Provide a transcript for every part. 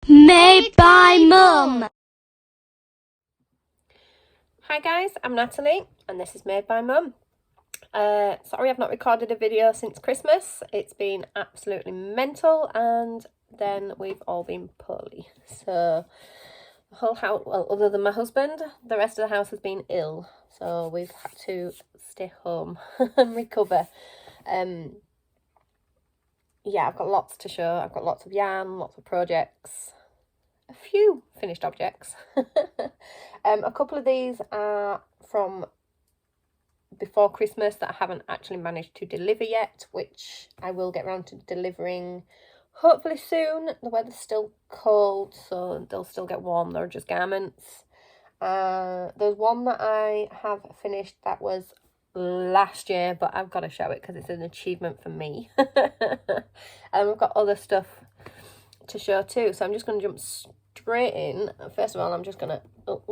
Made by Mum. Hi guys, I'm Natalie and this is Made by Mum. Sorry I've not recorded a video since Christmas. It's been absolutely mental and then we've all been poorly. So the whole house, well, other than my husband, the rest of the house has been ill. So we've had to stay home and recover. Yeah, I've got lots to show. I've got lots of yarn, lots of projects, a few finished objects. A couple of these are from before Christmas that I haven't actually managed to deliver yet, which I will get around to delivering hopefully soon. The weather's still cold, so they'll still get warm. They're just garments. There's one that I have finished that was last year, but I've got to show it because it's an achievement for me. And we've got other stuff to show too, so I'm just going to jump straight in. First of all, I'm just going to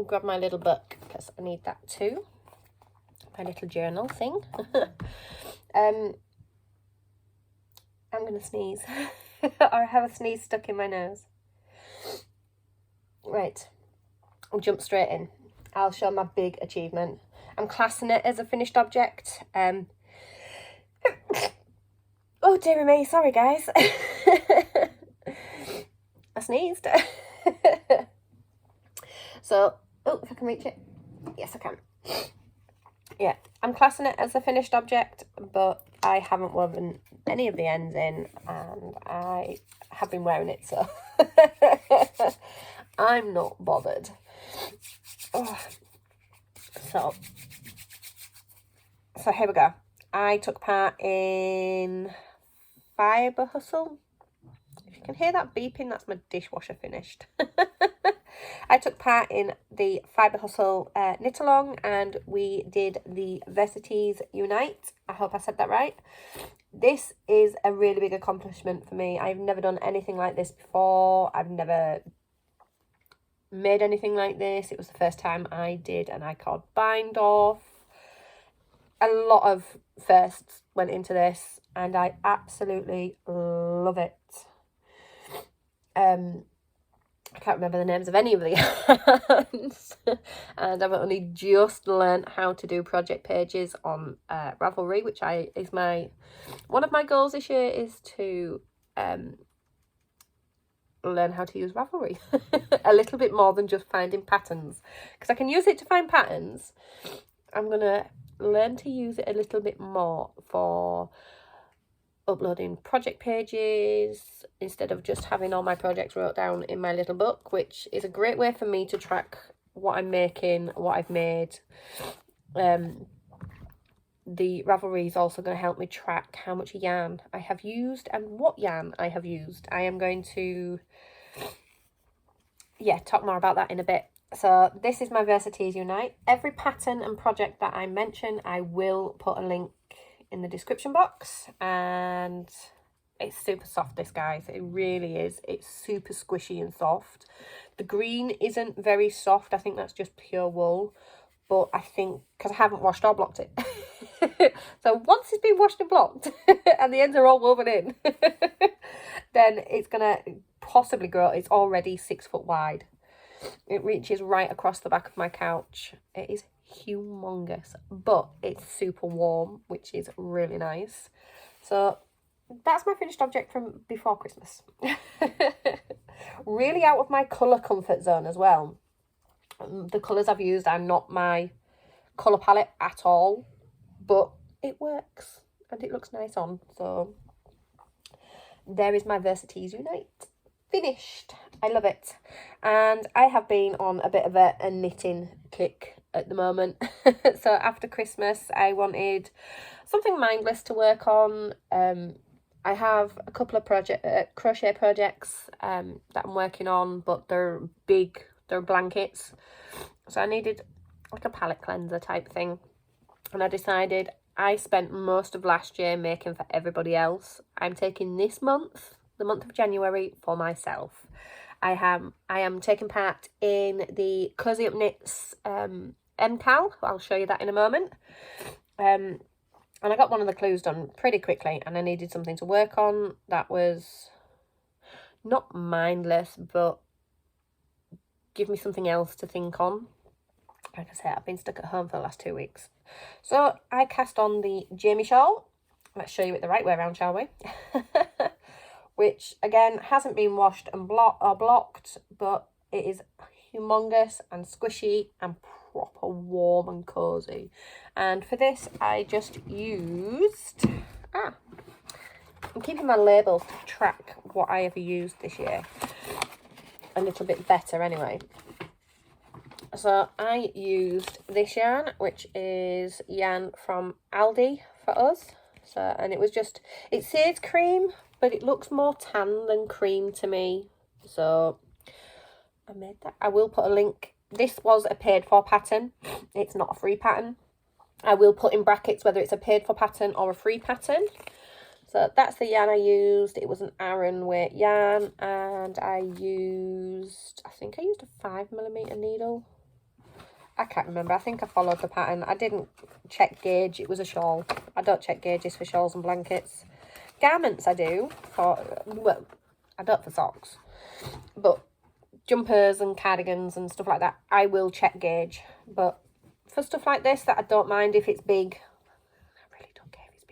grab my little book because I need that too. My little journal thing. I'm going to sneeze. Or I have a sneeze stuck in my nose. Right. I'll jump straight in. I'll show my big achievement. I'm classing it as a finished object. Oh dear me, sorry guys. I sneezed. So, oh, if I can reach it. Yes, I can. Yeah, I'm classing it as a finished object, but I haven't woven any of the ends in and I have been wearing it, so I'm not bothered. Oh. So here we go. I took part in Fibre Hustle. If you can hear that beeping, that's my dishwasher finished. I took part in the Fibre Hustle knit along and we did the Versities Unite. I hope I said that right. This is a really big accomplishment for me. I've never done anything like this before. I've never made anything like this. It was the first time I did an I-cord bind off. A lot of firsts went into this and I absolutely love it. I can't remember the names of any of the yarns. And I've only just learned how to do project pages on Ravelry, which is one of my goals this year is to learn how to use Ravelry a little bit more than just finding patterns, because I can use it to find patterns. I'm gonna learn to use it a little bit more for uploading project pages instead of just having all my projects wrote down in my little book, which is a great way for me to track what I'm making, what I've made. The Ravelry is also going to help me track how much yarn I have used and what yarn I have used. I am going to talk more about that in a bit. So this is my Versities Unite. Every pattern and project that I mention, I will put a link in the description box, and it's super soft, this, guys. It really is. It's super squishy and soft. The green isn't very soft. I think that's just pure wool, but I think because I haven't washed or blocked it so once it's been washed and blocked and the ends are all woven in then it's gonna possibly grow. It's already 6 foot wide. It reaches right across the back of my couch. It is humongous, but it's super warm, which is really nice. So that's my finished object from before Christmas. Really out of my colour comfort zone as well. The colours I've used are not my colour palette at all, but it works and it looks nice on. So there is my Versities Unite. Finished. I love it. And I have been on a bit of a knitting kick at the moment. So after Christmas I wanted something mindless to work on. I have a couple of crochet projects that I'm working on, but they're big, they're blankets, so I needed like a palette cleanser type thing. And I decided, I spent most of last year making for everybody else. I'm taking this month, the month of January, for myself. I am taking part in the Cozy Up Knits MCAL. I'll show you that in a moment. And I got one of the clues done pretty quickly and I needed something to work on that was not mindless, but give me something else to think on. Like I said, I've been stuck at home for the last 2 weeks. So I cast on the Jamie shawl. Let's show you it the right way around, shall we? Which, again, hasn't been washed and blocked, but it is humongous and squishy and proper warm and cosy. And for this, I just used... I'm keeping my labels to track what I ever used this year a little bit better anyway. So I used this yarn, which is yarn from Aldi for us. So, and it was just, it says cream, but it looks more tan than cream to me. So I made that. I will put a link. This was a paid for pattern. It's not a free pattern. I will put in brackets whether it's a paid for pattern or a free pattern. So that's the yarn I used. It was an Aran weight yarn, and I think I used a 5mm needle. I can't remember. I think I followed the pattern. I didn't check gauge. It was a shawl. I don't check gauges for shawls and blankets. Garments I do for, well, I don't for socks. But jumpers and cardigans and stuff like that, I will check gauge. But for stuff like this that I don't mind if it's big,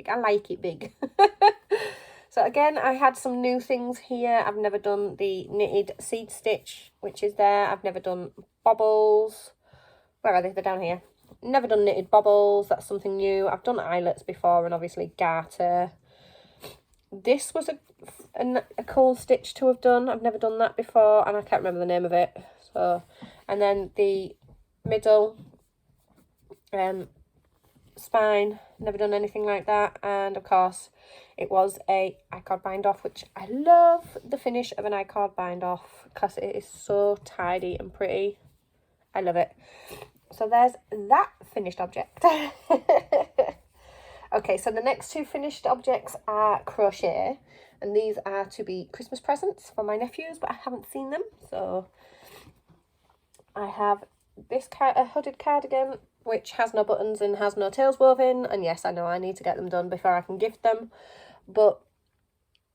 I like it big. So again, I had some new things here. I've never done the knitted seed stitch, which is there. I've never done bobbles. Where are they? They're down here. Never done knitted bobbles. That's something new. I've done eyelets before, and obviously garter. This was a cool stitch to have done. I've never done that before, and I can't remember the name of it. So, and then the middle spine, never done anything like that. And of course it was a I-cord bind off, which I love the finish of an I-cord bind off because it is so tidy and pretty. I love it. So there's that finished object. Okay, so the next two finished objects are crochet, and these are to be Christmas presents for my nephews, but I haven't seen them. So I have this a hooded cardigan, which has no buttons and has no tails woven. And yes, I know I need to get them done before I can gift them. But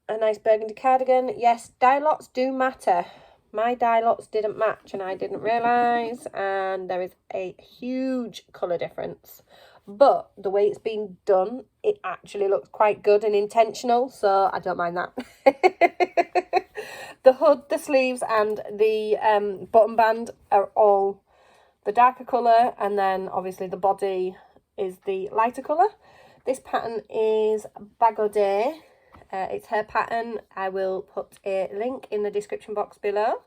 a nice burgundy cardigan. Yes, dye lots do matter. My dye lots didn't match and I didn't realise. And there is a huge colour difference. But the way it's been done, it actually looks quite good and intentional. So I don't mind that. The hood, the sleeves and the button band are all the darker colour, and then obviously the body is the lighter colour. This pattern is Bagaudet. It's her pattern. I will put a link in the description box below.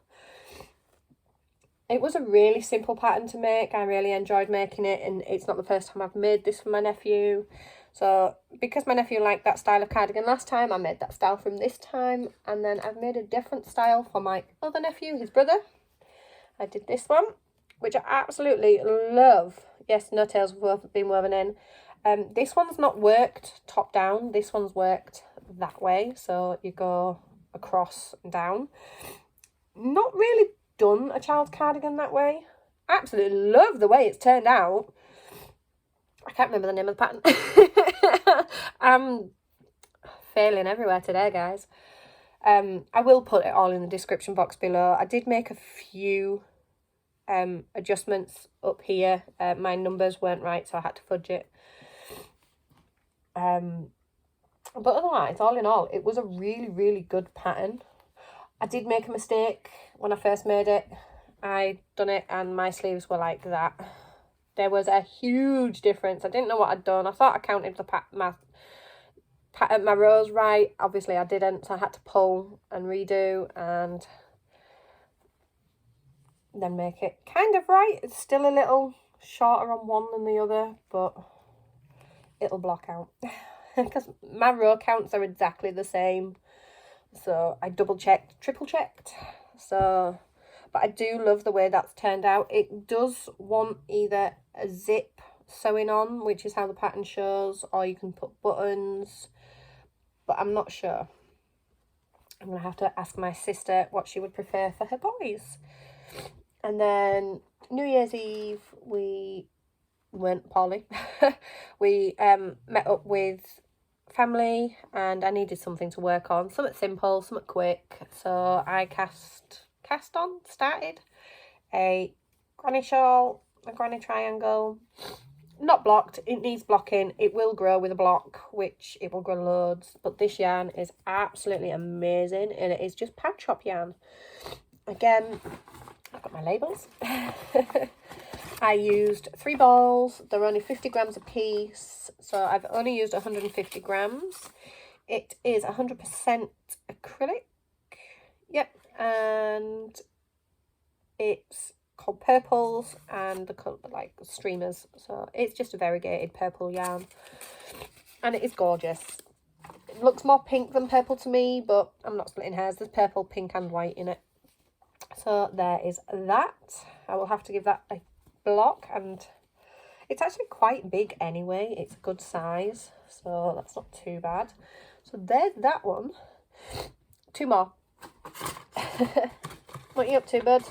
It was a really simple pattern to make. I really enjoyed making it, and it's not the first time I've made this for my nephew. So because my nephew liked that style of cardigan last time, I made that style from this time, and then I've made a different style for my other nephew, his brother. I did this one, which I absolutely love. Yes, no tails have been woven in. This one's not worked top down. This one's worked that way. So you go across and down. Not really done a child's cardigan that way. Absolutely love the way it's turned out. I can't remember the name of the pattern. I'm failing everywhere today, guys. I will put it all in the description box below. I did make a few adjustments up here. My numbers weren't right, so I had to fudge it. But otherwise, all in all, it was a really, really good pattern. I did make a mistake when I first made it. I done it and my sleeves were like that. There was a huge difference. I didn't know what I'd done. I thought I counted my rows right. Obviously I didn't, so I had to pull and redo and then make it kind of right. It's still a little shorter on one than the other, but it'll block out because my row counts are exactly the same. So I double checked, triple checked. So, but I do love the way that's turned out. It does want either a zip sewing on, which is how the pattern shows, or you can put buttons, but I'm not sure. I'm gonna have to ask my sister what she would prefer for her boys. And then New Year's Eve, we went poorly. We met up with family and I needed something to work on, something simple, something quick. So I started a granny shawl, a granny triangle. Not blocked, it needs blocking. It will grow with a block, which it will grow loads, but this yarn is absolutely amazing and it is just pad shop yarn. Again, I've got my labels. I used 3 balls. They're only 50 grams a piece, so I've only used 150 grams. It is 100% acrylic. Yep, and it's called Purples, and the colour like streamers. So it's just a variegated purple yarn, and it is gorgeous. It looks more pink than purple to me, but I'm not splitting hairs. There's purple, pink, and white in it. So there is that. I will have to give that a block, and it's actually quite big anyway. It's a good size, so that's not too bad. So there's that one. 2 more. What are you up to, bud?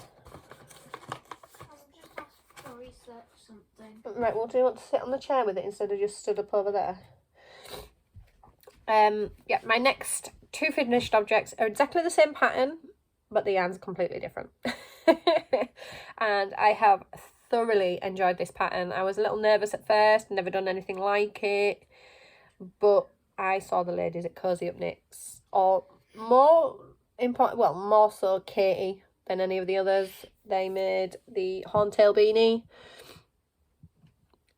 Right, well, do you want to sit on the chair with it instead of just stood up over there? Yeah, my next 2 finished objects are exactly the same pattern, but the yarn's completely different. And I have thoroughly enjoyed this pattern. I was a little nervous at first, never done anything like it, but I saw the ladies at Cozy Up Knits, or more so Katie than any of the others. They made the horntail beanie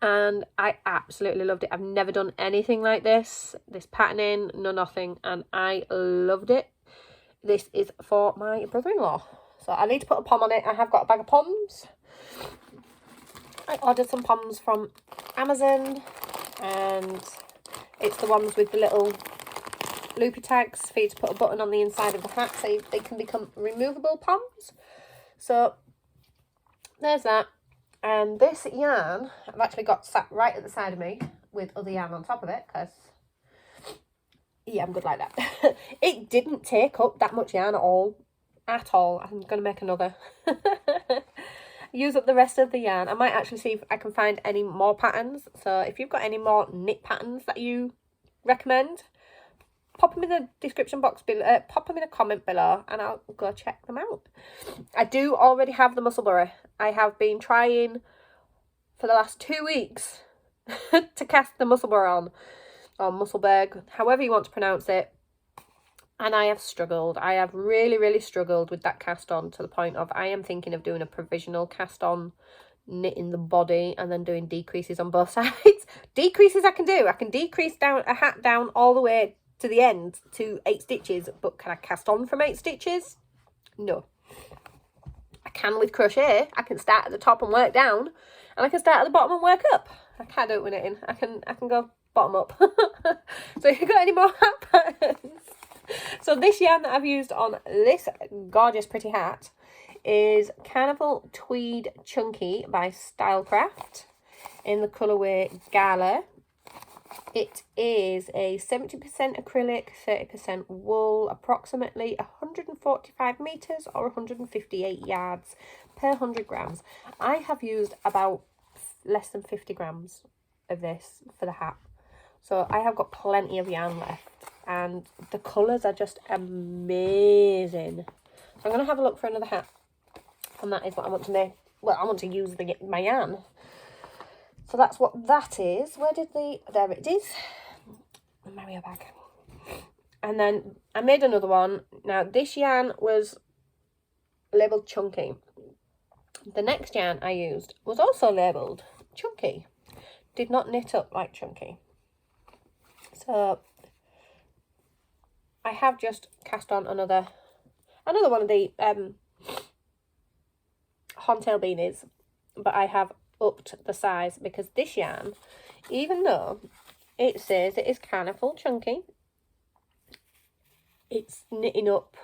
and I absolutely loved it. I've never done anything like this patterning, no nothing, and I loved it. This is for my brother-in-law, so I need to put a pom on it. I have got a bag of poms. I ordered some poms from Amazon, and it's the ones with the little loopy tags for you to put a button on the inside of the hat so they can become removable poms. So there's that. And this yarn I've actually got sat right at the side of me with other yarn on top of it, because yeah, I'm good like that. It didn't take up that much yarn at all. I'm going to make another. Use up the rest of the yarn. I might actually see if I can find any more patterns. So if you've got any more knit patterns that you recommend, pop them in the description box below, pop them in a comment below, and I'll go check them out. I do already have the Musselburgh. I have been trying for the last 2 weeks to cast the Musselburgh on, or Musselburgh, however you want to pronounce it, and I have struggled. I have really struggled with that cast on, to the point of I am thinking of doing a provisional cast on, knitting the body and then doing decreases on both sides. Decreases I can do. I can decrease down a hat down all the way to the end to 8 stitches, but can I cast on from 8 stitches? No. I can with crochet. I can start at the top and work down, and I can start at the bottom and work up. I can't do it with knitting. I can go bottom up. So if you've got any more hat patterns. So this yarn that I've used on this gorgeous pretty hat is Carnival Tweed Chunky by Stylecraft in the colourway Gala. It is a 70% acrylic, 30% wool, approximately 145 metres or 158 yards per 100 grams. I have used about less than 50 grams of this for the hat. So I have got plenty of yarn left, and the colours are just amazing. So I'm going to have a look for another hat, and that is what I want to make. Well, I want to use my yarn. So that's what that is. There it is. Mario bag. And then I made another one. Now this yarn was labelled Chunky. The next yarn I used was also labelled Chunky. Did not knit up like Chunky. So I have just cast on another one of the horntail beanies, but I have upped the size, because this yarn, even though it says it is Carnival Chunky, it's knitting up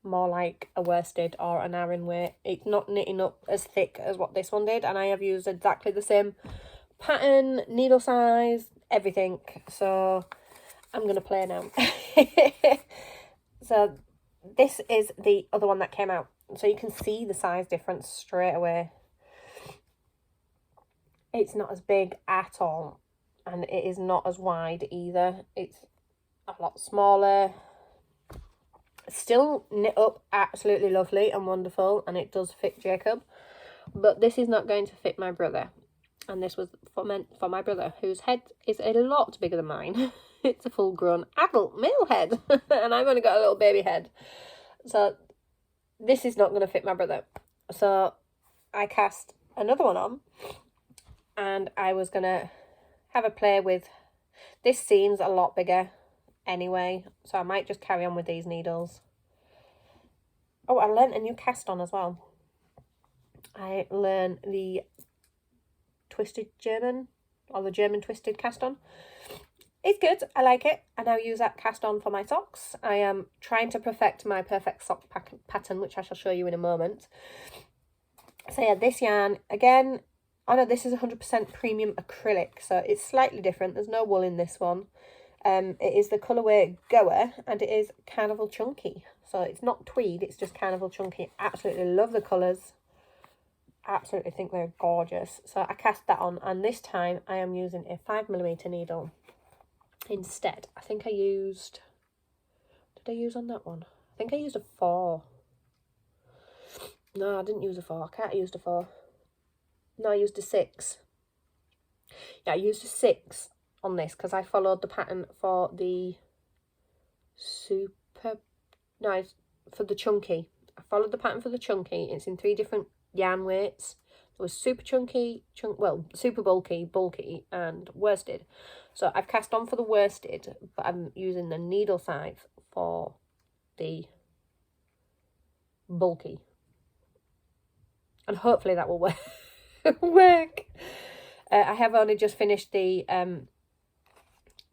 more like a worsted or an Aran weight. It's not knitting up as thick as what this one did, and I have used exactly the same pattern, needle size, everything. So I'm going to play now. So this is the other one that came out. So you can see the size difference straight away. It's not as big at all. and it is not as wide either. It's a lot smaller. Still knit up absolutely lovely and wonderful, and it does fit Jacob, but this is not going to fit my brother. And this was meant for my brother, whose head is a lot bigger than mine. It's a full-grown adult male head, and I've only got a little baby head. So this is not going to fit my brother. So I cast another one on, and I was going to have a play with... This seam's a lot bigger anyway, so I might just carry on with these needles. Oh, I learnt a new cast on as well. I learned the twisted German, or the German twisted cast on. It's good, I like it. I now use that cast on for my socks. I am trying to perfect my perfect sock pattern, which I shall show you in a moment. So yeah, this yarn, again, oh no, this is 100% premium acrylic, so it's slightly different. There's no wool in this one. It is the colourway Goa, and it is Carnival Chunky. So it's not tweed, it's just Carnival Chunky. Absolutely love the colours. Absolutely think they're gorgeous. So I cast that on, and this time I am using a 5mm needle instead. I think I used... Did I use on that one? I think I used a 4. No, I didn't use a 4. I can't have used a 4. No, I used a 6. Yeah, I used a 6 on this because I followed the pattern for the for the chunky. I followed the pattern for the chunky. It's in 3 different yarn weights. There was super chunky, super bulky, and worsted. So I've cast on for the worsted, but I'm using the needle size for the bulky. And hopefully that will work. I have only just finished the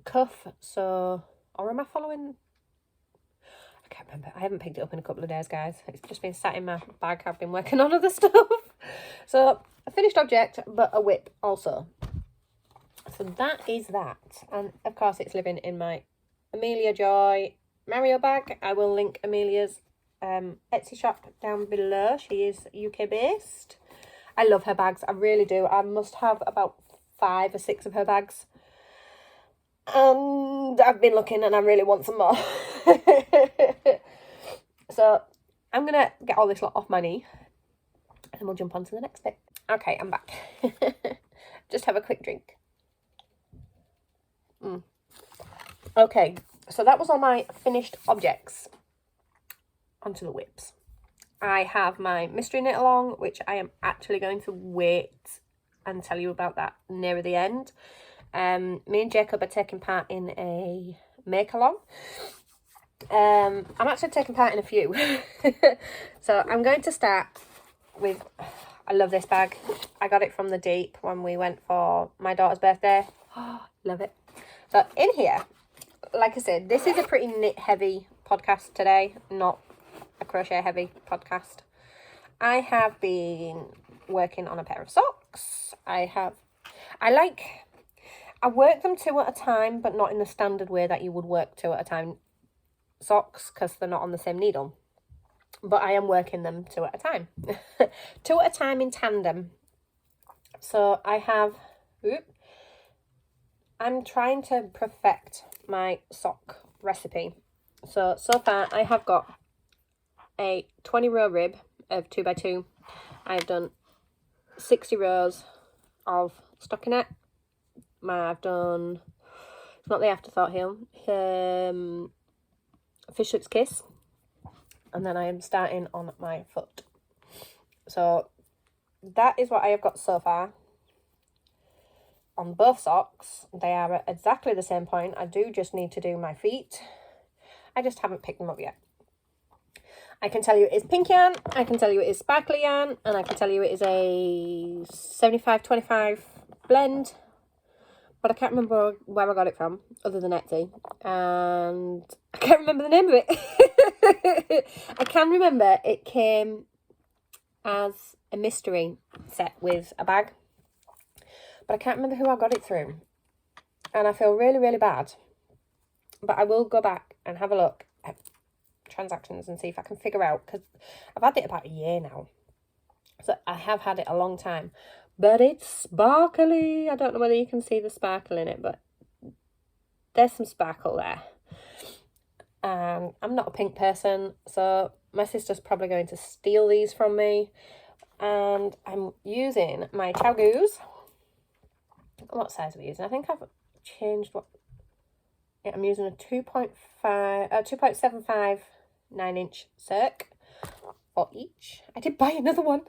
cuff, so... Or am I following... I can't remember. I haven't picked it up in a couple of days, guys. It's just been sat in my bag. I've been working on other stuff. So, a finished object, but a whip also. So that is that. And, of course, it's living in my Amelia Joy Mario bag. I will link Amelia's Etsy shop down below. She is UK-based. I love her bags. I really do. I must have about 5 or 6 of her bags. And I've been looking and I really want some more. So I'm going to get all this lot off my knee and then we'll jump on to the next bit. Okay, I'm back. Just have a quick drink. Okay, so that was all my finished objects. Onto the whips. I have my mystery knit along, which I am actually going to wait and tell you about that nearer the end. Me and Jacob are taking part in a make along. I'm actually taking part in a few. So I'm going to start with, I love this bag. I got it from the Deep when we went for my daughter's birthday. Oh, love it. So in here, like I said, this is a pretty knit heavy podcast today, not a crochet heavy podcast. I have been working on a pair of socks. I work them 2 at a time, but not in the standard way that you would work 2 at a time socks, because they're not on the same needle. But I am working them 2 at a time. 2 at a time in tandem. So I have... I'm trying to perfect my sock recipe. So far I have got a 20 row rib of 2x2. I've done 60 rows of stockinette. I've done, it's not the afterthought heel, fish lips kiss, and then I am starting on my foot. So that is what I have got so far. On both socks, they are at exactly the same point. I do just need to do my feet. I just haven't picked them up yet. I can tell you it is pink yarn, I can tell you it is sparkly yarn, and I can tell you it is a 75-25 blend. But I can't remember where I got it from, other than Etsy. And I can't remember the name of it. I can remember it came as a mystery set with a bag. But I can't remember who I got it through. And I feel really, really bad. But I will go back and have a look at transactions and see if I can figure out. Because I've had it about a year now. So I have had it a long time. but it's sparkly. I don't know whether you can see the sparkle in it, but there's some sparkle there. And I'm not a pink person, so my sister's probably going to steal these from me. And I'm using my ChiaoGoo's. What size are we using? I think I've changed what. Yeah, I'm using a 2.75 9-inch circ for each. I did buy another one.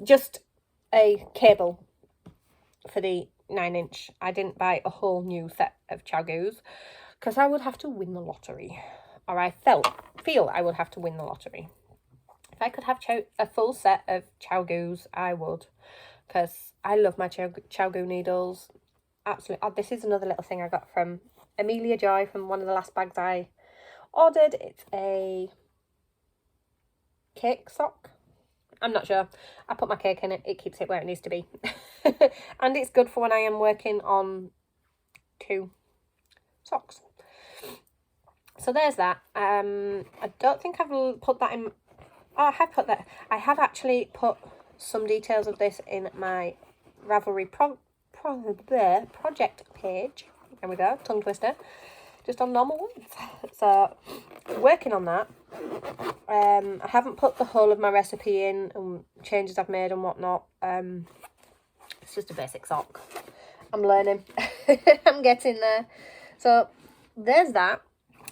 Just a cable for the 9-inch. I didn't buy a whole new set of ChiaoGoo's because I would have to win the lottery, or I feel I would have to win the lottery. If I could have a full set of ChiaoGoo's, I would, because I love my ChiaoGoo needles. Absolutely. Oh, this is another little thing I got from Amelia Joy from one of the last bags I ordered. It's a cake sock. I'm not sure. I put my cake in it. It keeps it where it needs to be. And it's good for when I am working on 2 socks. So there's that. I don't think I've put that in. Oh, I have put that. I have actually put some details of this in my Ravelry project page. There we go, tongue twister. Just on normal ones. So, working on that. I haven't put the whole of my recipe in and changes I've made and whatnot. It's just a basic sock. I'm learning. I'm getting there. So, there's that.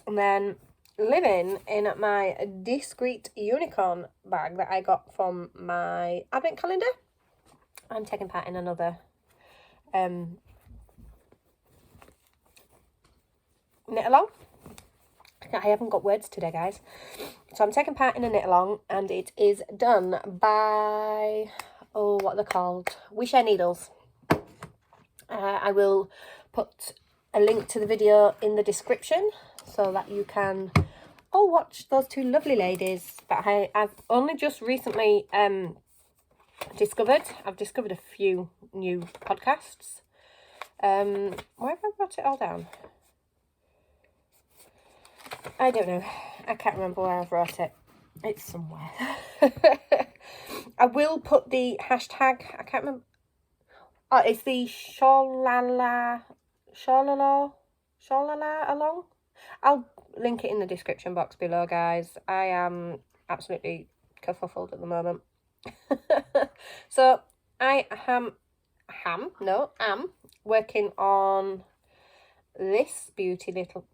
And then living in my Discreet Unicorn bag that I got from my advent calendar. I'm taking part in another knit along. I haven't got words today, guys. So I'm taking part in a knit along, and it is done by, what are they called? We Share Needles. I will put a link to the video in the description so that you can watch those 2 lovely ladies that I've only just recently discovered. I've discovered a few new podcasts. Where have I wrote it all down? I don't know. I can't remember where I've wrote it. It's somewhere. I will put the hashtag. I can't remember. Oh, it's the Sholala along. I'll link it in the description box below, guys. I am absolutely kerfuffled at the moment. So I am working on this beautiful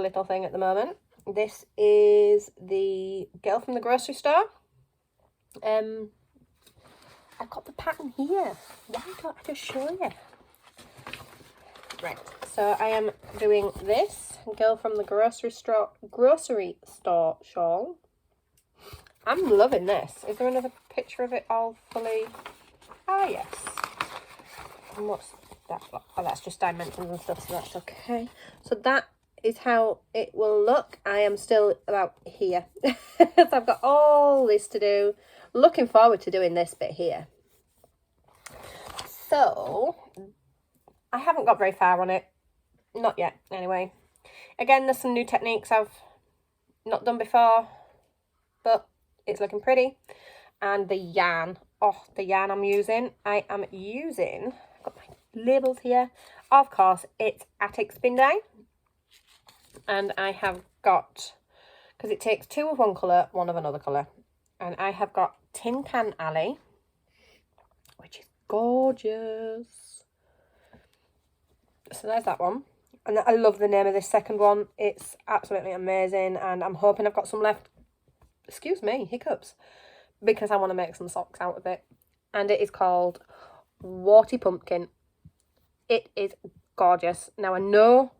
little thing at the moment. This is the Girl from the Grocery Store. I've got the pattern here. Why don't I just show you? Right, so I am doing this Girl from the Grocery Store shawl. I'm loving this. Is there another picture of it all fully? Ah, yes. And what's that? Oh, that's just dimensions and stuff, so that's okay. So that is how it will look. I am still about here. So I've got all this to do. Looking forward to doing this bit here. So I haven't got very far on it. Not yet, anyway. Again, there's some new techniques I've not done before, but it's looking pretty. And the yarn. Oh, the yarn I'm using. I am using, I've got my labels here. Of course, it's Attic Spin Dye. And I have got, because it takes 2 of one colour, 1 of another colour. And I have got Tin Can Alley, which is gorgeous. So there's that one. And I love the name of this second one. It's absolutely amazing. And I'm hoping I've got some left. Excuse me, hiccups. Because I want to make some socks out of it. And it is called Warty Pumpkin. It is gorgeous. Now I know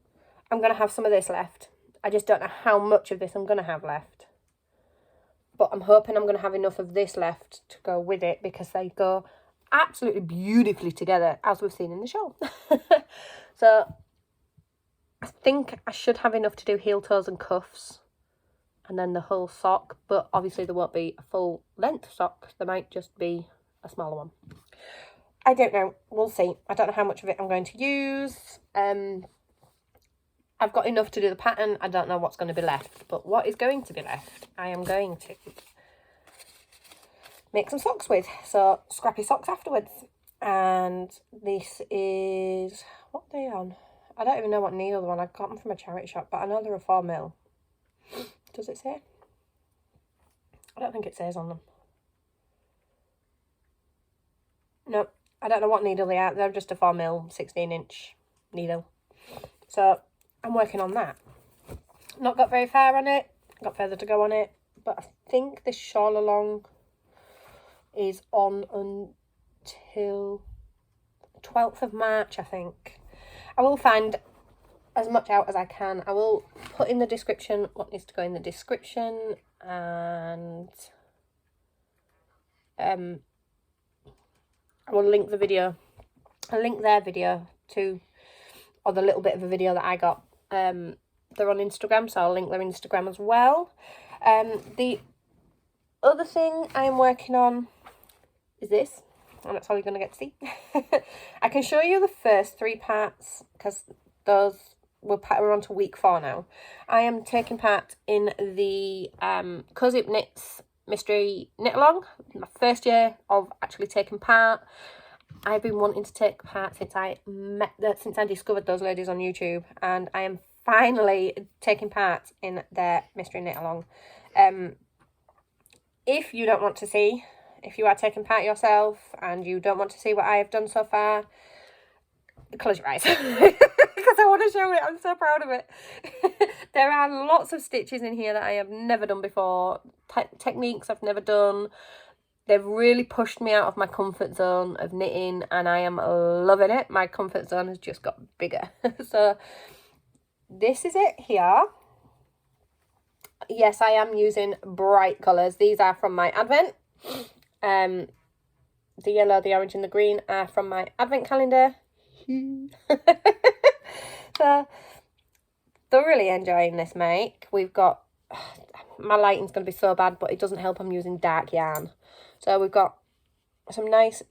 I'm going to have some of this left. I just don't know how much of this I'm going to have left. But I'm hoping I'm going to have enough of this left to go with it, because they go absolutely beautifully together, as we've seen in the show. So I think I should have enough to do heel, toes and cuffs. And then the whole sock. But obviously there won't be a full length sock. There might just be a smaller one. I don't know. We'll see. I don't know how much of it I'm going to use. I've got enough to do the pattern. I don't know what's going to be left. But what is going to be left, I am going to make some socks with. So scrappy socks afterwards. And this is, what are they on? I don't even know what needle they're on. I got them from a charity shop, but I know they're a 4mm. Does it say? I don't think it says on them. No, I don't know what needle they are. They're just a 4mm 16-inch needle. So I'm working on that. Not got very far on it. Got further to go on it. But I think this shawl along is on until 12th of March, I think. I will find as much out as I can. I will put in the description what needs to go in the description, and I will link the video. I'll link their video too, or the little bit of a video that I got. They're on Instagram, so I'll link their Instagram as well. The other thing I'm working on is this, and that's all you're going to get to see. I can show you the first 3 parts, because those we're on to week 4 now. I am taking part in the Cozy Up Knits Mystery Knit Along, my first year of actually taking part. I've been wanting to take part since I discovered those ladies on YouTube, and I am finally taking part in their Mystery Knit Along. If you don't want to see, if you are taking part yourself and you don't want to see what I have done so far, close your eyes. Because I want to show it. I'm so proud of it. There are lots of stitches in here that I have never done before. Techniques I've never done. They've really pushed me out of my comfort zone of knitting, and I am loving it. My comfort zone has just got bigger. So this is it here. Yes, I am using bright colours. These are from my Advent. The yellow, the orange and the green are from my Advent calendar. So thoroughly enjoying this make. We've got, my lighting's going to be so bad, but it doesn't help I'm using dark yarn. So we've got some nice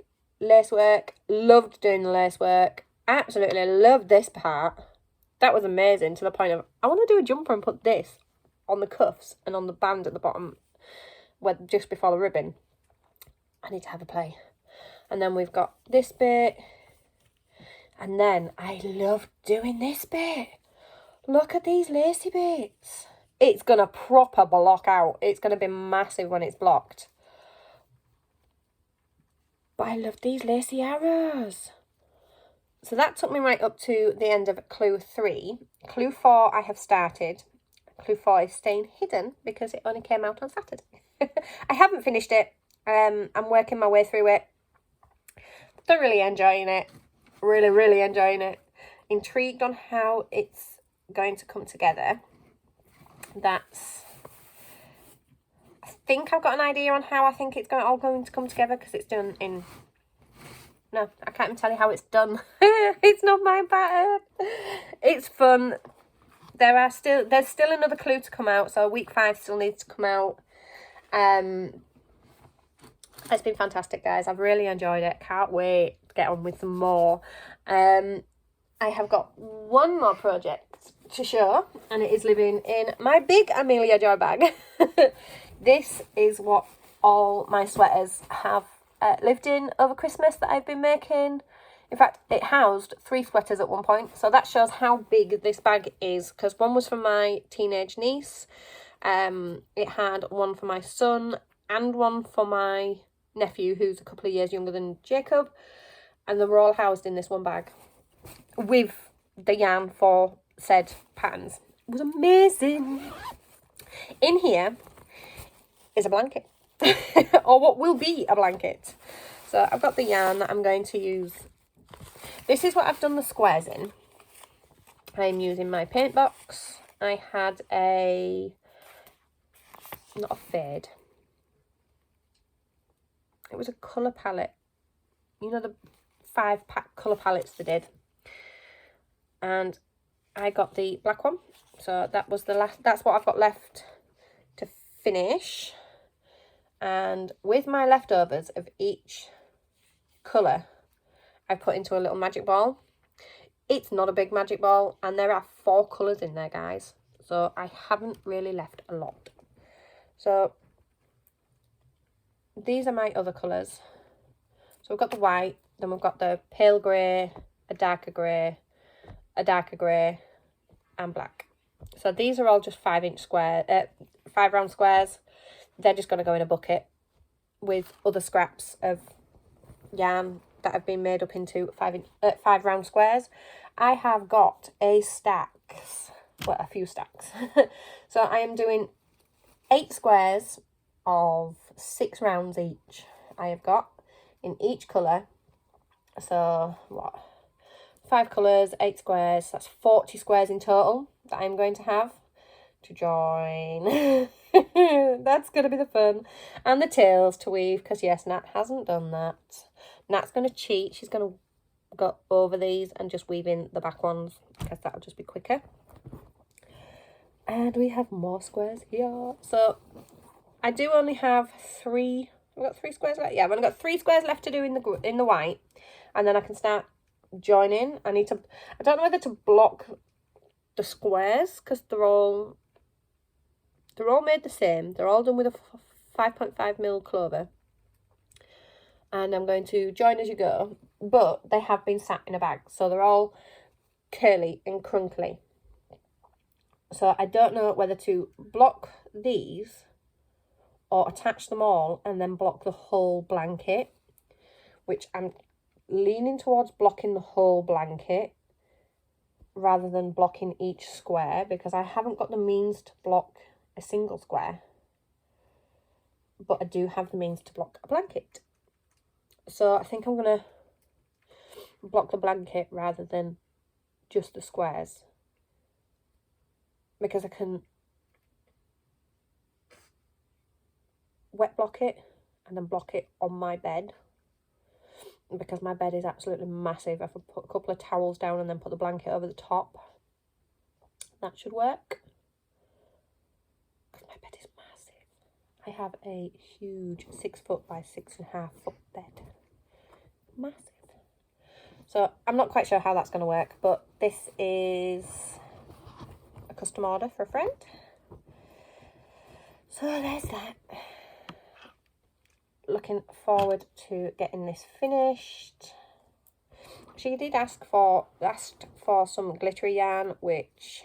lace work. Loved doing the lace work. Absolutely loved this part. That was amazing, to the point of, I want to do a jumper and put this on the cuffs and on the band at the bottom, where just before the ribbon. I need to have a play. And then we've got this bit. And then I love doing this bit. Look at these lacy bits. It's going to proper block out. It's going to be massive when it's blocked. But I love these lacy arrows. So that took me right up to the end of clue 3. Clue 4 I have started. Clue 4 is staying hidden because it only came out on Saturday. I haven't finished it. I'm working my way through it. Thoroughly enjoying it. Really, really enjoying it. Intrigued on how it's going to come together. I think I've got an idea on how I think it's all going to come together, because it's done in... No, I can't even tell you how it's done. It's not my pattern. It's fun. There's still another clue to come out, so week 5 still needs to come out. It's been fantastic, guys. I've really enjoyed it. Can't wait to get on with some more. I have got one more project to show, and it is living in my big Amelia Joy bag. This is what all my sweaters have lived in over Christmas that I've been making. In fact, it housed 3 sweaters at one point, so that shows how big this bag is, because one was for my teenage niece, it had one for my son and one for my nephew, who's a couple of years younger than Jacob, and they were all housed in this one bag with the yarn for said patterns. It was amazing. In here is a blanket, or what will be a blanket. So I've got the yarn that I'm going to use. This is what I've done the squares in. I'm using my paint box. I had not a fade. It was a colour palette. You know, the 5-pack colour palettes they did. And I got the black one. So that was the last, that's what I've got left to finish. And with my leftovers of each colour, I put into a little magic ball. It's not a big magic ball, and there are 4 colours in there, guys. So I haven't really left a lot. So these are my other colours. So we've got the white, then we've got the pale grey, a darker grey, and black. So these are all just 5 round squares. They're just going to go in a bucket with other scraps of yarn that have been made up into 5 round squares. I have got a few stacks. So I am doing 8 squares of 6 rounds each. I have got in each colour. So what? 5 colours, 8 squares. That's 40 squares in total that I'm going to have to join. That's going to be the fun. And the tails to weave, because yes, Nat hasn't done that. Nat's going to cheat. She's going to go over these and just weave in the back ones, because that'll just be quicker. And we have more squares here. So I do only have 3. I've got 3 squares left. Yeah, I've only got 3 squares left to do in the white, and then I can start joining. I don't know whether to block the squares, because they're all made the same. They're all done with a 5.5mm clover, and I'm going to join as you go, but they have been sat in a bag, so they're all curly and crunkly. So I don't know whether to block these or attach them all and then block the whole blanket, which I'm leaning towards blocking the whole blanket rather than blocking each square, because I haven't got the means to block a single square, but I do have the means to block a blanket. So I think I'm going to block the blanket rather than just the squares, because I can wet block it and then block it on my bed, because my bed is absolutely massive. If I put a couple of towels down and then put the blanket over the top, that should work, because my bed is massive. I have a huge 6 foot by 6.5 foot bed. Massive. So I'm not quite sure how that's going to work, but this is a custom order for a friend. So there's that. Looking forward to getting this finished. She did ask for some glittery yarn, which,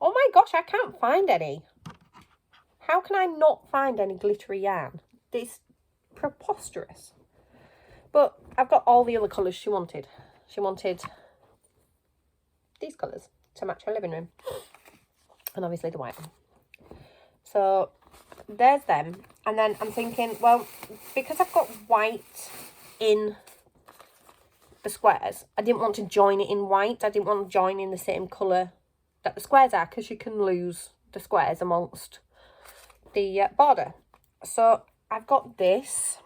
oh my gosh, I can't find any. How can I not find any glittery yarn? It's preposterous. But I've got all the other colours she wanted. She wanted these colours to match her living room, and obviously the white one. So there's them. And then I'm thinking, well, because I've got white in the squares, I didn't want to join it in white. I didn't want to join in the same colour that the squares are, because you can lose the squares amongst the border. So I've got this,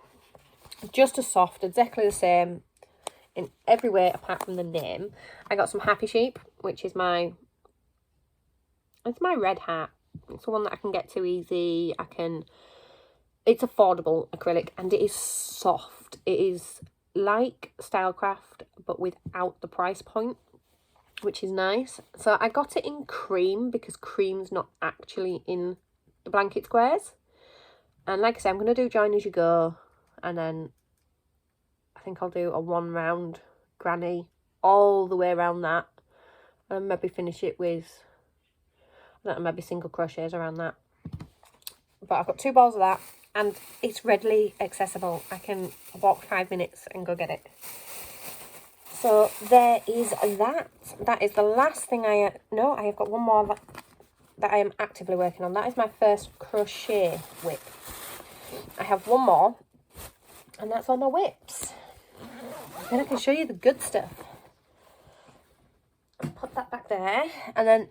just as soft, exactly the same in every way apart from the name. I got some Happy Sheep, which is it's my red hat. It's the one that I can get to easy. It's affordable acrylic, and it is soft. It is like Stylecraft, but without the price point, which is nice. So I got it in cream, because cream's not actually in the blanket squares. And like I said, I'm going to do join as you go, and then I think I'll do a 1 round granny all the way around that, and maybe finish it with, I don't know, maybe single crochets around that. But I've got 2 balls of that, and it's readily accessible. I can walk 5 minutes and go get it. So there is that. That is the last thing I have got one more that I am actively working on. That is my first crochet whip. I have one more, and that's all my whips. Then I can show you the good stuff. Put that back there, and then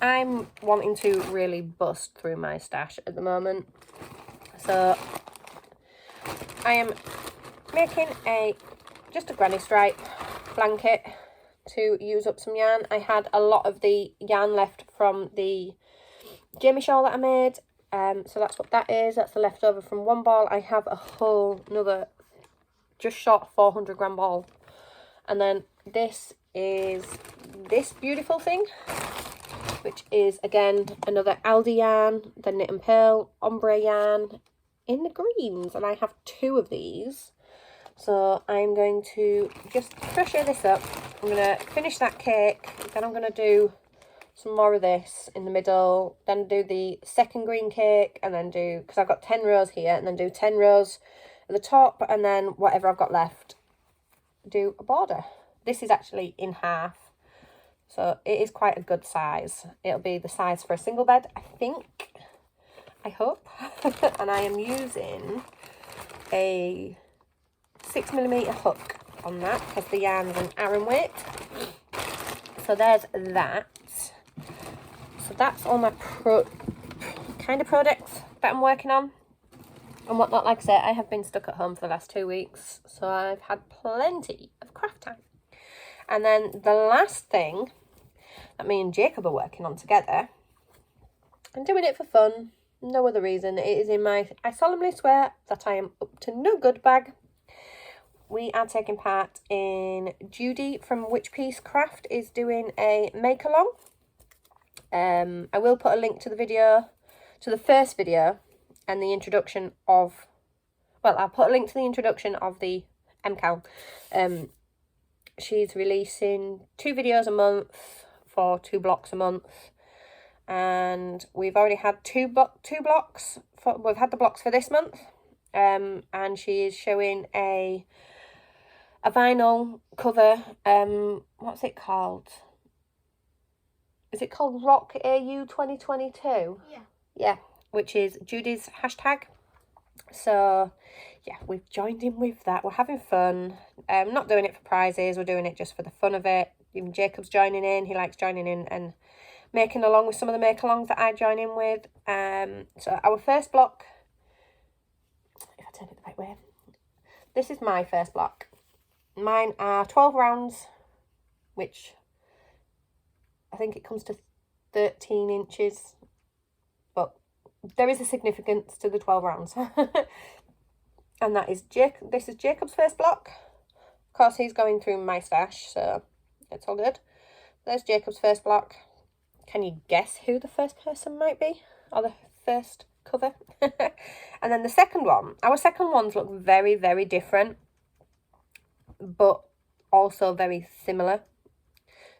I'm wanting to really bust through my stash at the moment. So I am making just a granny stripe blanket to use up some yarn. I had a lot of the yarn left from the Jamie shawl that I made. So that's what that is. That's the leftover from one ball. I have a whole another just short 400 gram ball. And then this is this beautiful thing, which is again another Aldi yarn, the Knit and Pearl ombre yarn. in the greens, and I have 2 of these. So I'm going to just crochet this up. I'm going to finish that cake, then I'm going to do some more of this in the middle, then do the second green cake, and then do, because I've got 10 rows here, and then do 10 rows at the top, and then whatever I've got left, do a border. This is actually in half, so it is quite a good size. It'll be the size for a single bed, I think, I hope. And I am using a 6mm hook on that because the yarn's an Aran weight. So there's that. So that's all my kind of projects that I'm working on and whatnot. Like I said, I have been stuck at home for the last 2 weeks, so I've had plenty of craft time. And then the last thing that me and Jacob are working on together, I'm doing it for fun, no other reason. It is in my I solemnly swear that I am up to no good bag. We are taking part in Judy from Witch Piece Craft is doing a make along. I will put a link to the video, to the first video and the introduction of, well, I'll put a link to the introduction of the MCAL. She's releasing 2 videos a month for 2 blocks a month. And we've already had 2 blocks. We've had the blocks for this month. And she is showing a vinyl cover. What's it called? Is it called Rock AU 2022? Yeah. Yeah, which is Judy's hashtag. So, yeah, we've joined in with that. We're having fun. Not doing it for prizes. We're doing it just for the fun of it. Even Jacob's joining in. He likes joining in and making along with some of the make-alongs that I join in with. So our first block, if I turn it the right way, this is my first block. Mine are 12 rounds, which I think it comes to 13 inches, but there is a significance to the 12 rounds. And that is this is Jacob's first block. Of course, he's going through my stash, so it's all good. There's Jacob's first block. Can you guess who the first person might be? Or the first cover? And then the second one. Our second ones look very, very different, but also very similar.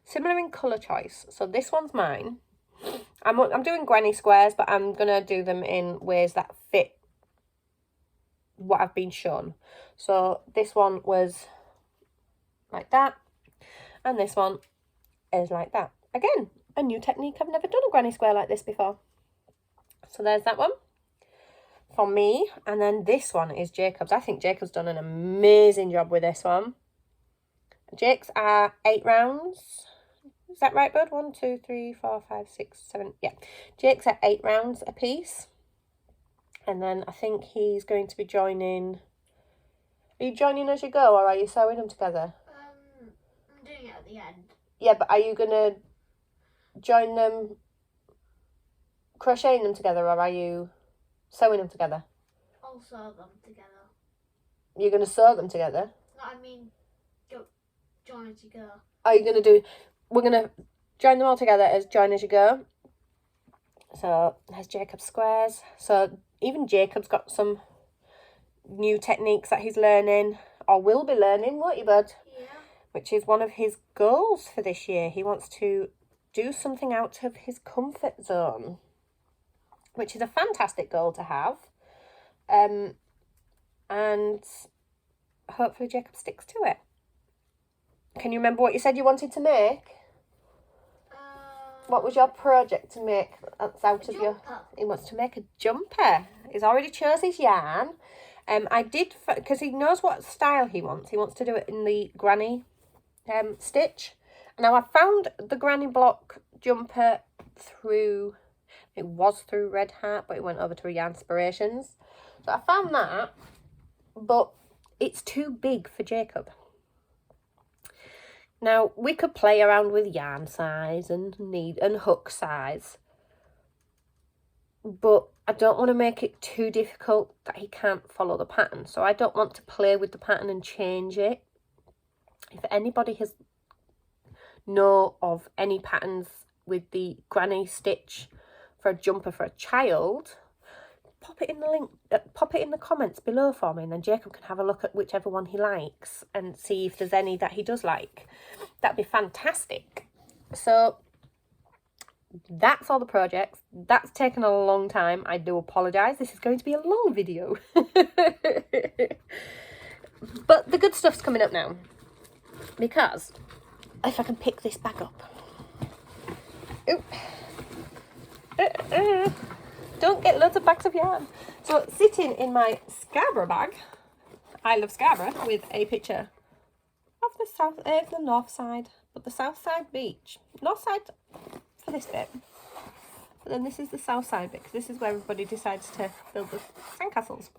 Similar in colour choice. So this one's mine. I'm doing granny squares, but I'm going to do them in ways that fit what I've been shown. So this one was like that. And this one is like that. Again, a new technique. I've never done a granny square like this before. So there's that one for me. And then this one is Jacob's. I think Jacob's done an amazing job with this one. Jake's are 8 rounds. Is that right, bud? 1, 2, 3, 4, 5, 6, 7. Yeah. Jake's are 8 rounds a piece. And then I think he's going to be joining. Are you joining as you go, or are you sewing them together? I'm doing it at the end. Yeah, but are you going to join them, crocheting them together, or are you sewing them together? I'll sew them together. You're going to sew them together? No, I mean, join as you go. Are you going to do... We're going to join them all together as join as you go. So there's Jacob's squares. So even Jacob's got some new techniques that he's learning, or will be learning, won't you, bud? Yeah. Which is one of his goals for this year. He wants to do something out of his comfort zone, which is a fantastic goal to have. And hopefully Jacob sticks to it. Can you remember what you said you wanted to make? What was your project to make that's out of your... He wants to make a jumper. He's already chose his yarn. I did, because he knows what style he wants. He wants to do it in the granny stitch. Now, I found the granny block jumper through... It was through Red Heart, but it went over to Yarnspirations. So I found that, but it's too big for Jacob. Now, we could play around with yarn size and hook size, but I don't want to make it too difficult that he can't follow the pattern. So I don't want to play with the pattern and change it. If anybody know of any patterns with the granny stitch for a jumper for a child, pop it in the link, pop it in the comments below for me, and then Jacob can have a look at whichever one he likes and see if there's any that he does like. That'd be fantastic. So that's all the projects. That's taken a long time. I do apologise. This is going to be a long video. But the good stuff's coming up now. Because if I can pick this bag up. Ooh. Don't get loads of bags of yarn. So sitting in my Scarborough bag, I love Scarborough, with a picture of the north side, but the south side beach. North side for this bit, but then this is the south side bit, because this is where everybody decides to build the sandcastles.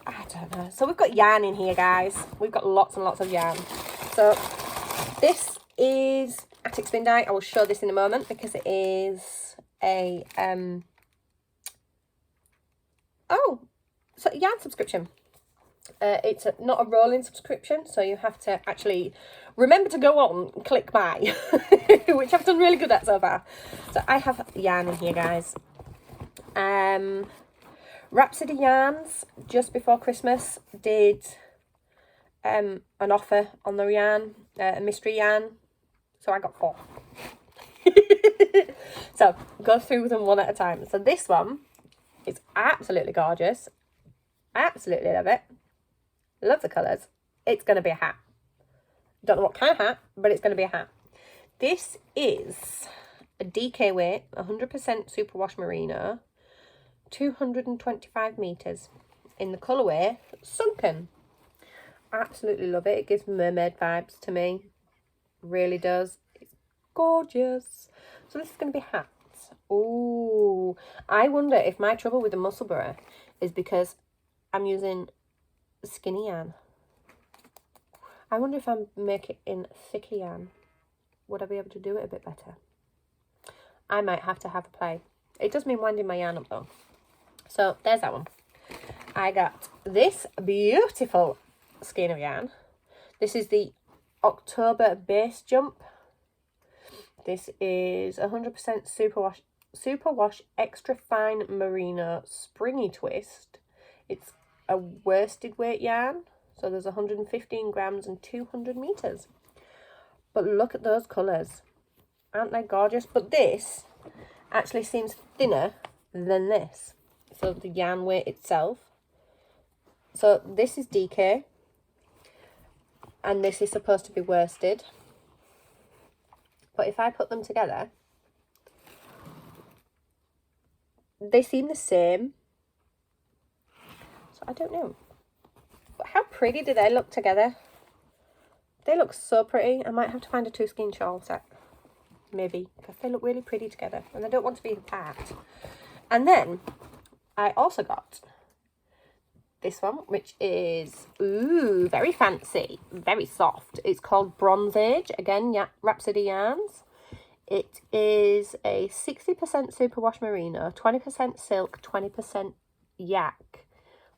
I don't know. So we've got yarn in here, guys. We've got lots and lots of yarn. So this is Attic Spin Dye. I will show this in a moment, because it is a yarn subscription. It's not a rolling subscription, so you have to actually remember to go on and click buy, which I've done really good at so far. So I have yarn in here, guys. Rhapsody Yarns, just before Christmas, did an offer on their yarn, a mystery yarn, so I got 4. So go through them one at a time. So this one is absolutely gorgeous. Absolutely love it. Love the colours. It's going to be a hat. Don't know what kind of hat, but it's going to be a hat. This is a DK weight, 100% superwash merino, 225 metres, in the colourway Sunken. Absolutely love it. It gives mermaid vibes to me. Really does. It's gorgeous. So this is going to be hats. Ooh, I wonder if my trouble with the Musselburgh is because I'm using skinny yarn. I wonder if I make it in thicker yarn, would I be able to do it a bit better? I might have to have a play. It does mean winding my yarn up though. So there's that one. I got this beautiful skein of yarn. This is the October Base Jump. This is 100% superwash extra fine merino springy twist. It's a worsted weight yarn, so there's 115 grams and 200 meters. But look at those colors, aren't they gorgeous? But this actually seems thinner than this, so the yarn weight itself. So this is DK, and this is supposed to be worsted. But if I put them together, they seem the same. So I don't know. But how pretty do they look together? They look so pretty. I might have to find a 2-skein shawl set. Maybe. Because they look really pretty together. And I don't want to be apart. And then I also got this one, which is, ooh, very fancy. Very soft. It's called Bronze Age. Again, Rhapsody Yarns. It is a 60% superwash merino, 20% silk, 20% yak,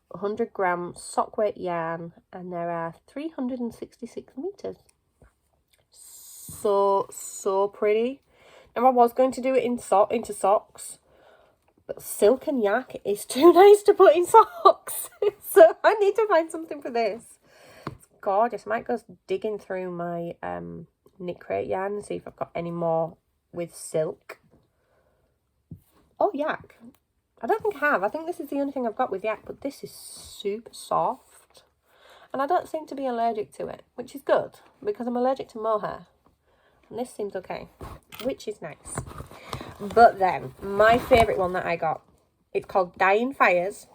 100 gram sock weight yarn, and there are 366 meters. So pretty. Now I was going to do it into socks, but silk and yak is too nice to put in socks. So I need to find something for this. It's gorgeous. I might go digging through my knit crate yarn and see if I've got any more with silk. Oh, yak. I don't think I have. I think this is the only thing I've got with yak, but this is super soft. And I don't seem to be allergic to it, which is good, because I'm allergic to mohair. And this seems okay, which is nice. But then, my favourite one that I got, it's called Dying Fires.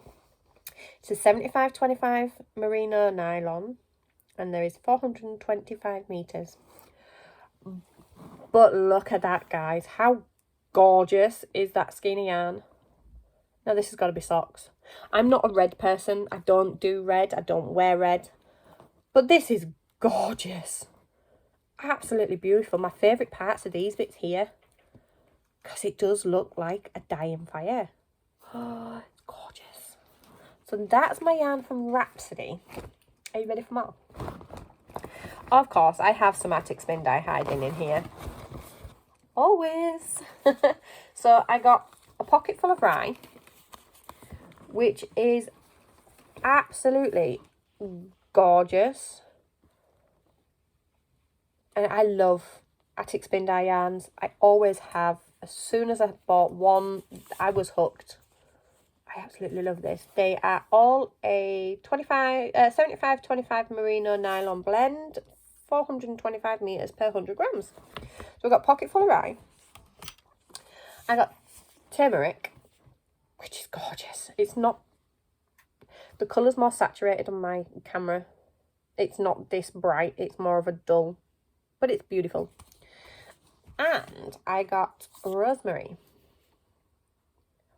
It's a 75-25 merino nylon, and there is 425 metres. But look at that, guys. How gorgeous is that skein of yarn? Now, this has got to be socks. I'm not a red person. I don't do red. I don't wear red. But this is gorgeous. Absolutely beautiful. My favourite parts are these bits here, because it does look like a dying fire. Oh, it's gorgeous. So that's my yarn from Rhapsody. Are you ready for more? Of course, I have some Attic Spin Dye hiding in here. Always. So I got a pocket full of rye. which is absolutely gorgeous. And I love Attic Spin Dye yarns. I always have. As soon as I bought one, I was hooked. I absolutely love this. They are all a 75-25 merino nylon blend, 425 meters per 100 grams. So we've got Pocket Full of Rye. I got Turmeric, which is gorgeous. It's not, the colour's more saturated on my camera. It's not this bright, it's more of a dull, but it's beautiful. And I got Rosemary,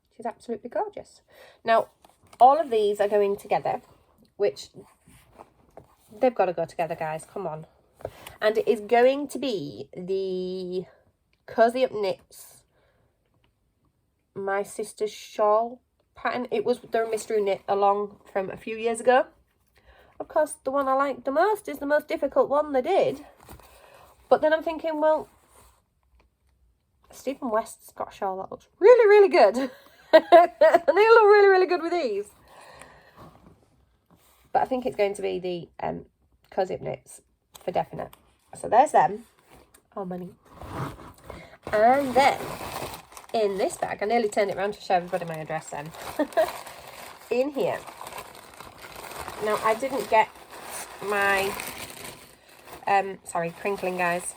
which is absolutely gorgeous. Now, all of these are going together, which they've got to go together, guys. Come on. And it is going to be the Cozy Up Knits My Sister's Shawl pattern. It was their mystery knit along from a few years ago. Of course, the one I like the most is the most difficult one they did. But then I'm thinking, well, Stephen West's got a shawl that looks really, really good. And they look really, really good with these. But I think it's going to be the Cozy Up Knits for definite. So there's them. Oh, money. And then, in this bag, I nearly turned it around to show everybody my address then. In here. Now, I didn't get my, sorry, crinkling, guys.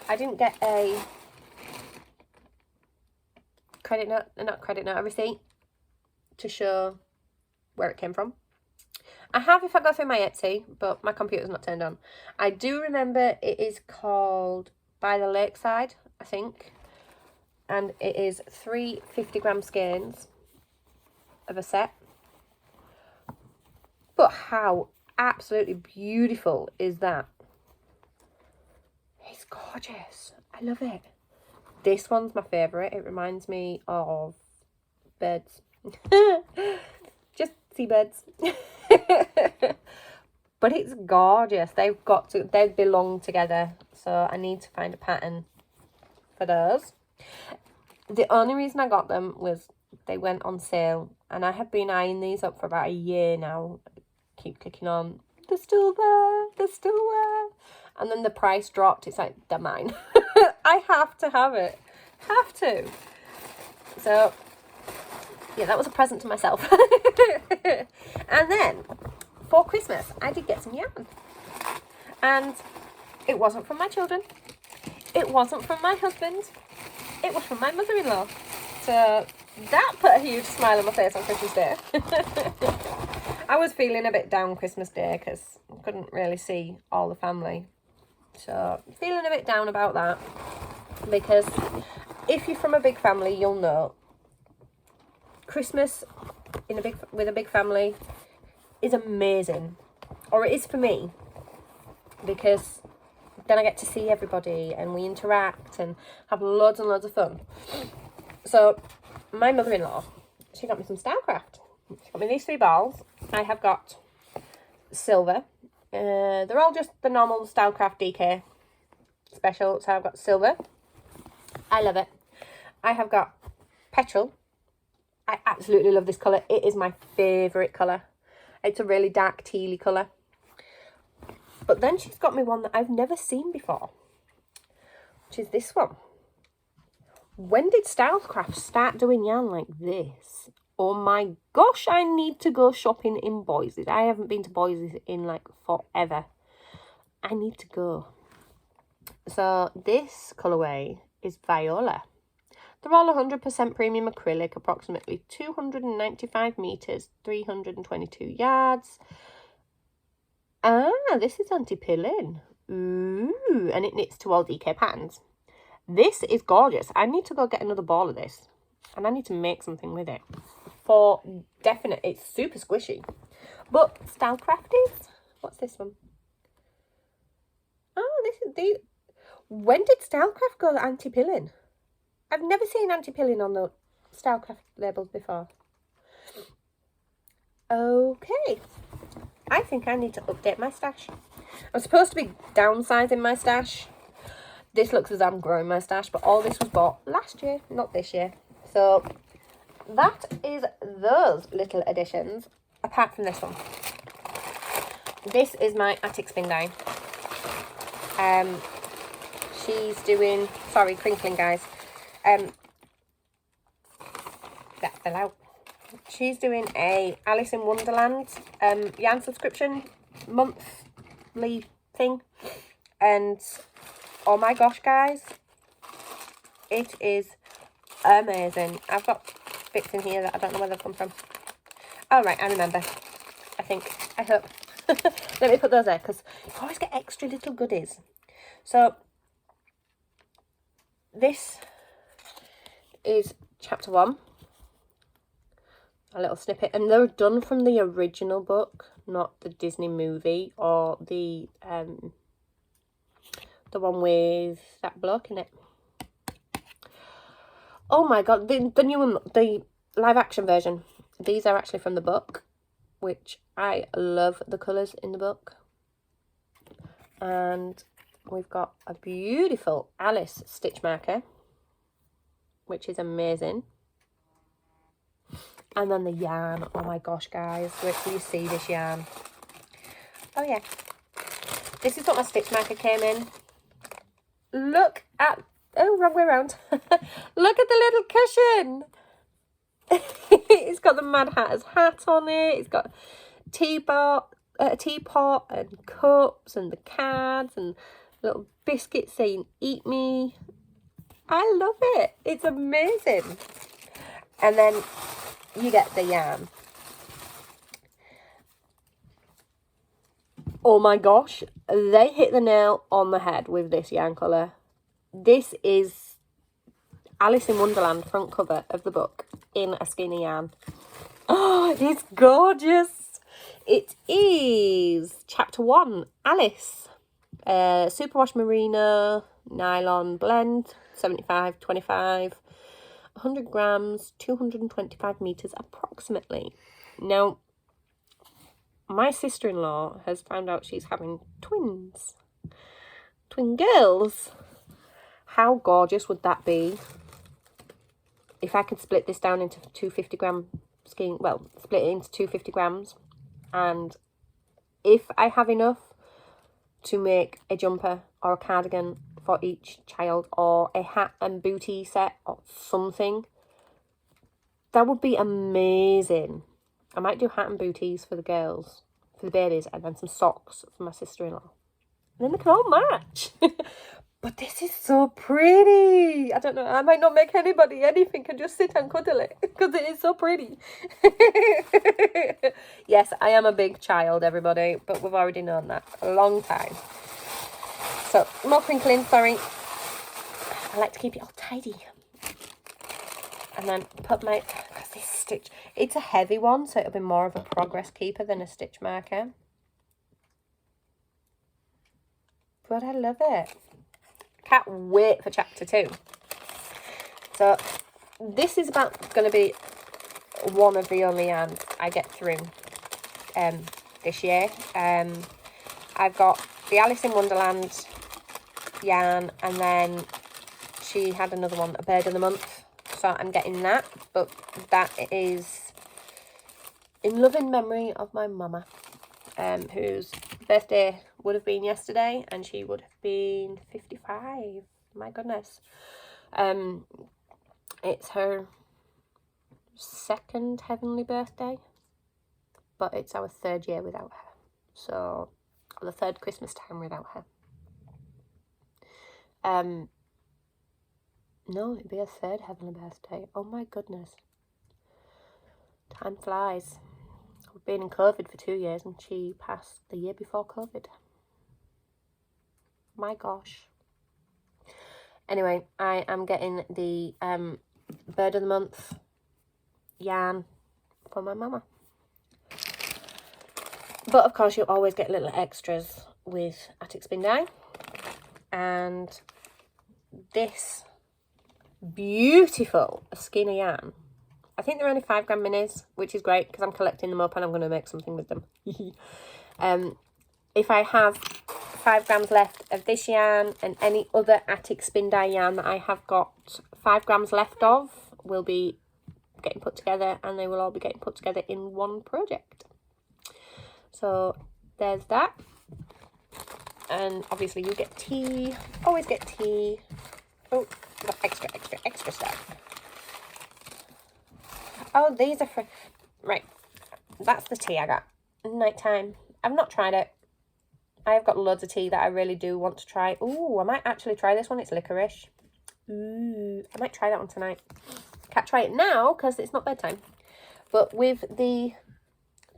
I didn't get a a receipt to show where it came from. I have if I go through my Etsy, but my computer's not turned on. I do remember it is called By the Lakeside, I think. And it is 3 50-gram skeins of a set. But how absolutely beautiful is that? It's gorgeous. I love it. This one's my favourite. It reminds me of birds. Just seabirds. But it's gorgeous. They belong together. So I need to find a pattern for those. The only reason I got them was they went on sale. And I have been eyeing these up for about a year now. Keep clicking on. They're still there. They're still there. And then the price dropped. It's like, they're mine. I have to have it. Have to. So, yeah, that was a present to myself. And then, for Christmas, I did get some yarn. And it wasn't from my children. It wasn't from my husband. It was from my mother-in-law. So, that put a huge smile on my face on Christmas Day. I was feeling a bit down Christmas Day because I couldn't really see all the family. So, feeling a bit down about that. Because if you're from a big family, you'll know Christmas with a big family is amazing. Or it is for me. Because then I get to see everybody and we interact and have loads and loads of fun. So, my mother-in-law, she got me some Stylecraft. She got me these 3 balls. I have got silver. They're all just the normal Stylecraft DK special. So I've got silver. I love it. I have got petrol. I absolutely love this colour. It is my favourite colour. It's a really dark tealy colour. But then she's got me one that I've never seen before, which is this one. When did Stylecraft start doing yarn like this? Oh my gosh, I need to go shopping in Boise's. I haven't been to Boise's in like forever. I need to go. So this colourway is Viola. They're all 100% premium acrylic, approximately 295 metres, 322 yards. Ah, this is anti-pilling. Ooh, and it knits to all DK patterns. This is gorgeous. I need to go get another ball of this. And I need to make something with it. For definite. It's super squishy. But Stylecraft is... What's this one? Oh, this is the... When did Stylecraft go anti-pilling? I've never seen anti-pilling on the Stylecraft labels before. Okay. I think I need to update my stash. I'm supposed to be downsizing my stash. This looks as I'm growing my stash, but all this was bought last year, not this year. So that is those little additions, apart from this one. This is my Attic Spin Die. She's doing, sorry, crinkling, guys. That fell out. She's doing a Alice in Wonderland yarn subscription monthly thing. And oh my gosh, guys, it is amazing. I've got bits in here that I don't know where they've come from. Oh, right, I remember. I think. I hope. Let me put those there, because you always get extra little goodies. So, this is chapter 1. A little snippet. And they're done from the original book, not the Disney movie, or the one with that bloke in it. Oh my god, the new one, the live action version. These are actually from the book, which I love the colours in the book. And we've got a beautiful Alice stitch marker, which is amazing. And then the yarn. Oh my gosh, guys, wait till you see this yarn. Oh yeah, this is what my stitch marker came in. Look at, oh, wrong way around. Look at the little cushion. It's got the Mad Hatter's hat on it. It's got a teapot and cups and the cards and little biscuits saying "Eat me." I love it. It's amazing. And then you get the yarn. Oh my gosh, they hit the nail on the head with this yarn colour. This is Alice in Wonderland front cover of the book in a skein of yarn. Oh, it's gorgeous. It is chapter 1, Alice. Superwash merino, nylon blend, 75-25, 100 grams, 225 metres approximately. Now, my sister-in-law has found out she's having twin girls. How gorgeous would that be if I could split this down into 250 gram skein, well, split it into 250 grams, and if I have enough to make a jumper or a cardigan for each child, or a hat and bootie set or something, that would be amazing. I might do hat and booties for the girls, for the babies, and then some socks for my sister-in-law. And then they can all match. But this is so pretty. I don't know, I might not make anybody anything and just sit and cuddle it, because it is so pretty. Yes, I am a big child, everybody, but we've already known that a long time. So, more crinkling, sorry. I like to keep it all tidy. And then put my, because this stitch, it's a heavy one, so it'll be more of a progress keeper than a stitch marker. But I love it. Can't wait for chapter 2. So this is going to be one of the only yarns I get through this year. I've got the Alice in Wonderland yarn, and then she had another one, a bird of the month, so I'm getting that. But that is in loving memory of my mama, whose birthday would have been yesterday, and she would have been 55. My goodness. It's her second heavenly birthday, but it's our 3rd year without her, so the 3rd Christmas time without her. No, it'd be her 3rd heavenly birthday. Oh my goodness, time flies. We've been in COVID for 2 years, and she passed the year before COVID. My gosh. Anyway, I am getting the bird of the month yarn for my mama. But of course, you always get little extras with Attic Spin Die. And this beautiful skein of yarn. I think they're only 5 gram minis, which is great because I'm collecting them up and I'm going to make something with them. If I have 5 grams left of this yarn and any other Attic Spin Die yarn that I have got 5 grams left of, will be getting put together, and they will all be getting put together in one project. So there's that. And obviously you get tea. Always get tea. Oh, got extra stuff. Oh, these are for... Right. That's the tea I got. Nighttime. I've not tried it. I've got loads of tea that I really do want to try. Ooh, I might actually try this one. It's licorice. Ooh, I might try that one tonight. Can't try it now because it's not bedtime. But with the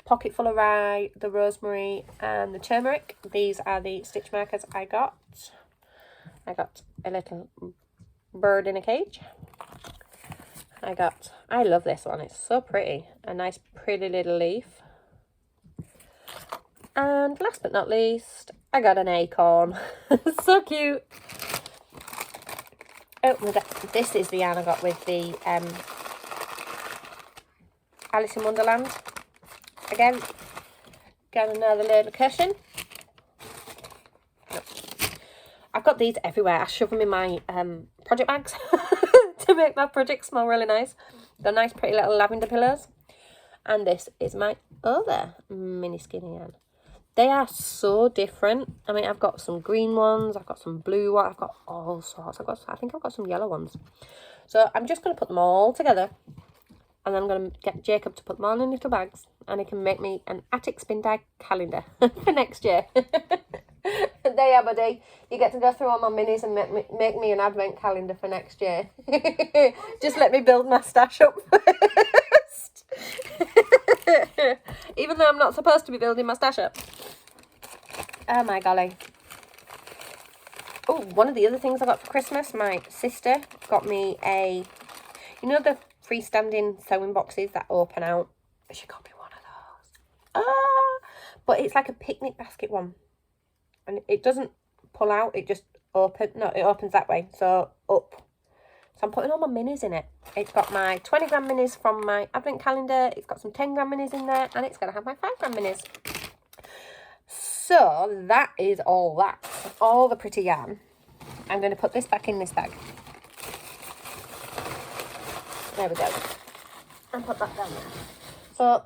pocket full of rye, the rosemary and the turmeric, these are the stitch markers I got. I got a little bird in a cage. I love this one, it's so pretty. A nice pretty little leaf. And last but not least, I got an acorn. So cute. Oh, this is the yarn I got with the Alice in Wonderland. Again, got another little cushion. No. I've got these everywhere. I shove them in my project bags to make my project smell really nice. They're nice pretty little lavender pillows. And this is my other mini skinny yarn. They are so different. I mean, I've got some green ones, I've got some blue ones, I've got all sorts. I think I've got some yellow ones. So I'm just going to put them all together. And then I'm going to get Jacob to put them all in little bags. And he can make me an Attic Spin Dag calendar for next year. There you are, buddy. You get to go through all my minis and make me an advent calendar for next year. Just let me build my stash up first. Even though I'm not supposed to be building my stash up. Oh my golly. Oh, one of the other things I got for Christmas, my sister got me a, you know the freestanding sewing boxes that open out? She got me one of those. But it's like a picnic basket one. And it doesn't pull out, it just it opens that way, so up. So I'm putting all my minis in it. It's got my 20 gram minis from my advent calendar, it's got some 10 gram minis in there, and it's going to have my 5 gram minis. So that is all that. All the pretty yarn. I'm going to put this back in this bag. There we go. And put that down there. So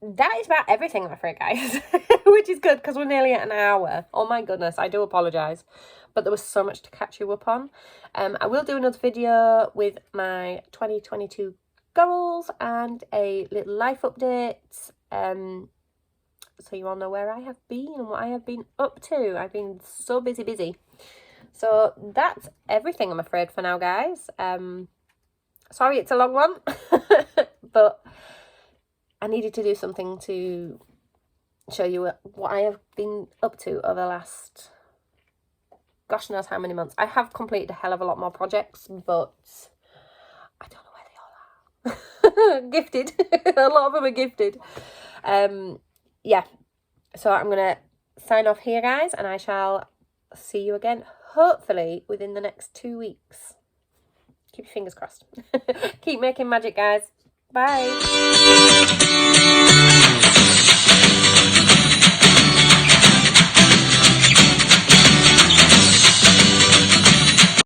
that is about everything, I'm afraid, guys. Which is good because we're nearly at an hour. Oh my goodness, I do apologise. But there was so much to catch you up on. I will do another video with my 2022 goals and a little life update. So you all know where I have been and what I have been up to. I've been so busy. So that's everything, I'm afraid, for now, guys. Sorry it's a long one. But I needed to do something to show you what I have been up to over the last, gosh knows how many months. I have completed a hell of a lot more projects, but I don't know where they all are. Gifted. A lot of them are gifted. Yeah. So I'm going to sign off here, guys, and I shall see you again, hopefully, within the next 2 weeks. Keep your fingers crossed. Keep making magic, guys. Bye.